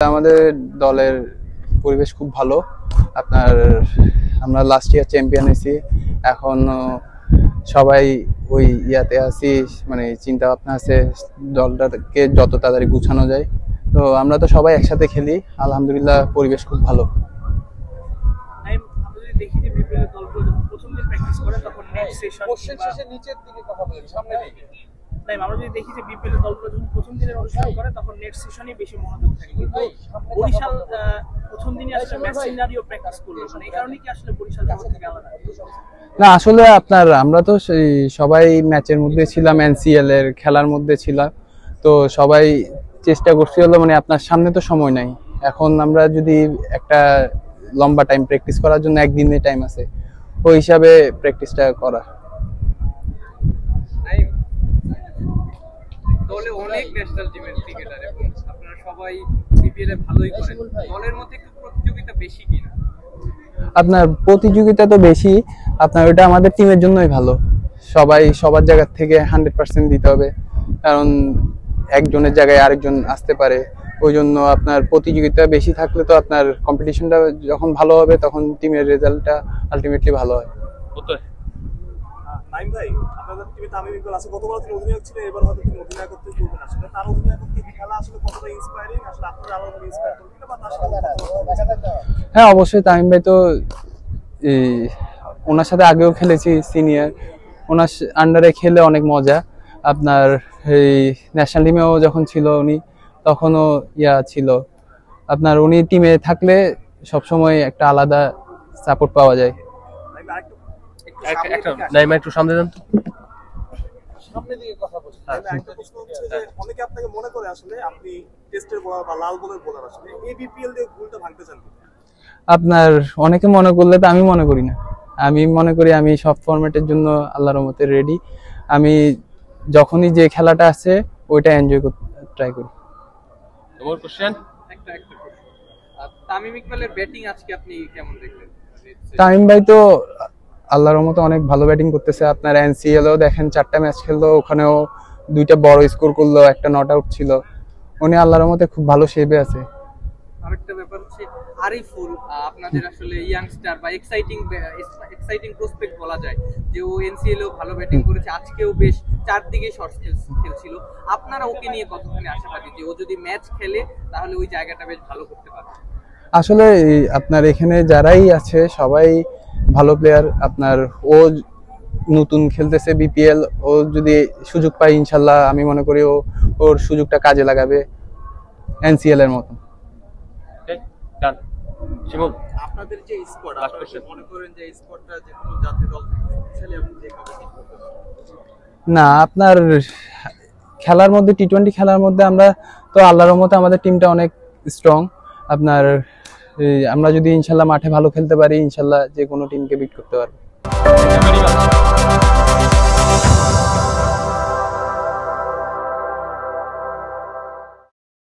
আমাদের দলের পরিবেশ খুব ভালো। আপনার আমরা লাস্ট ইয়ার চ্যাম্পিয়ন হয়েছি। এখন সবাই ওই ইয়াতে আছি, মানে চিন্তা ভাবনা আছে দলটাকে যত তাড়াতাড়ি গুছানো যায়। তো আমরা তো সবাই একসাথে খেলি, আলহামদুলিল্লাহ পরিবেশ খুব ভালো। আমরা যদি দেখি যে বিপিএল এর দলগুলো যখন প্রথম দিনের অনুষ্ঠান করে তখন নেট সেশনই বেশি মনোযোগ থাকে, কিন্তু বরিশাল প্রথম দিনই আসলে ম্যাচ সিনারিও প্র্যাকটিস করলো, মানে এই কারণে কি আসলে বরিশাল জগৎ থেকে আলাদা? না, আসলে আপনার আমরা তো সবাই ম্যাচের মধ্যে ছিলাম, এনসিএল এর খেলার মধ্যে ছিলাম। তো সবাই চেষ্টা করছি হলো, মানে আপনার সামনে তো সময় নাই। এখন আমরা যদি একটা লম্বা টাইম প্র্যাকটিস করার জন্য একদিনের টাইম আছে, ওই হিসাবে প্র্যাকটিসটা করা। দলে অনেক ন্যাশনাল টিমের ক্রিকেটার এবং আপনারা সবাই বিপিএল এ ভালোই করেন, দলের মধ্যে একটু প্রতিযোগিতা বেশি কিনা? আপনার প্রতিযোগিতা তো বেশি, আপনার ওটা আমাদের টিমের জন্যই ভালো। সবাই সবার জায়গা থেকে 100% দিতে হবে, কারণ একজনের জায়গায় আরেকজন আসতে পারে। ওই জন্য আপনার প্রতিযোগিতা বেশি থাকলে তো আপনার কম্পিটিশনটা যখন ভালো হবে তখন টিমের রেজাল্টটা আলটিমেটলি ভালো হয়। নাইম ভাই, আপনাদের টিমে তামিম ইকবাল আছে, গতবার তিনি অধিনায়ক ছিলেন, এবার হয়তো তিনি অধিনায়ক করতে করবেন। আসলে তার অধিনায়কত্ব খেলা আসলে কতটা ইন্সপায়ারিং, আসলে আপনারা আলাদা ইন্সপায়ার করবেন বা তার সাথে? হ্যাঁ, অবশ্যই। তামিম ভাই তো ওনার সাথে আগেও খেলেছি সিনিয়র, ওনার আন্ডারে খেলে অনেক মজা। আপনার এই ন্যাশনাল টিমেও যখন ছিল উনি, তখনও ছিল। আপনার উনি টিমে থাকলে সবসময় একটা আলাদা সাপোর্ট পাওয়া যায়। একটু সামনে দেন তো। সামনের দিকে কথা বলছি। একটা প্রশ্ন হচ্ছে যে অনেকে আপনাকে মনে করে আসলে আপনি টেস্টের বোলার বা লাল বলের বোলার, আসলে এই বিপিএল দিয়ে ভুলটা ভাঙতে চান। আপনার অনেকে মনে করলে তো আমি মনে করি না। আমি মনে করি আমি সব ফরম্যাটের জন্য আল্লাহর রহমতে রেডি। আমি যখনই যে খেলাটা আছে ওইটা এনজয় করতে ট্রাই করি। তোমার কোশ্চেন একটা তামিম ইকবালের ব্যাটিং আজকে আপনি কেমন দেখলেন? তামিম ভাই তো আল্লাহর রহমতে অনেক ভালো ব্যাটিং করতেছে। আপনার এনসিএলও দেখেন 4টা ম্যাচ খেললো, ওখানেও 2টা বড় স্কোর করলো, একটা নট আউট ছিল। উনি আল্লাহর রহমতে খুব ভালো শেপে আছে। আরেকটা ব্যাপার হচ্ছে আরিফুল, আপনাদের আসলে ইয়াংস্টার বা এক্সাইটিং প্রসপেক্ট বলা যায়, যে ও এনসিএলও ভালো ব্যাটিং করেছে, আজকেও বেশ চারদিকে শর্টস খেলছিল। আপনারা ওকে নিয়ে কতখানি আশাবাদী যে ও যদি ম্যাচ খেলে তাহলে ওই জায়গাটা বেশ ভালো করতে পারবে? আসলে আপনার এখানে যারাই আছে সবাই ভালো প্লেয়ার। আপনার ও নতুন খেলতেছে বিপিএল, ও যদি সুযোগ পায় ইনশাল্লাহ আমি মনে করি ওর সুযোগটা কাজে লাগাবে এনসিএল এর মতো। আপনাদের যে স্কোয়াড, আপনারা মনে করেন যে স্কোয়াডটা যে কোনো জাতীয় দল থেকে শক্তিশালী এবং যে কাউকে জিত করতে পারবে? না, আপনার খেলার মধ্যে টি20 খেলার মধ্যে আমরা তো আল্লাহর রহমতে আমাদের টিমটা অনেক স্ট্রং। আপনার আমরা যদি ইনশাল্লাহ মাঠে ভালো খেলতে পারি, ইনশাল্লাহ যে কোনো টিমকে বিট করতে পারবো।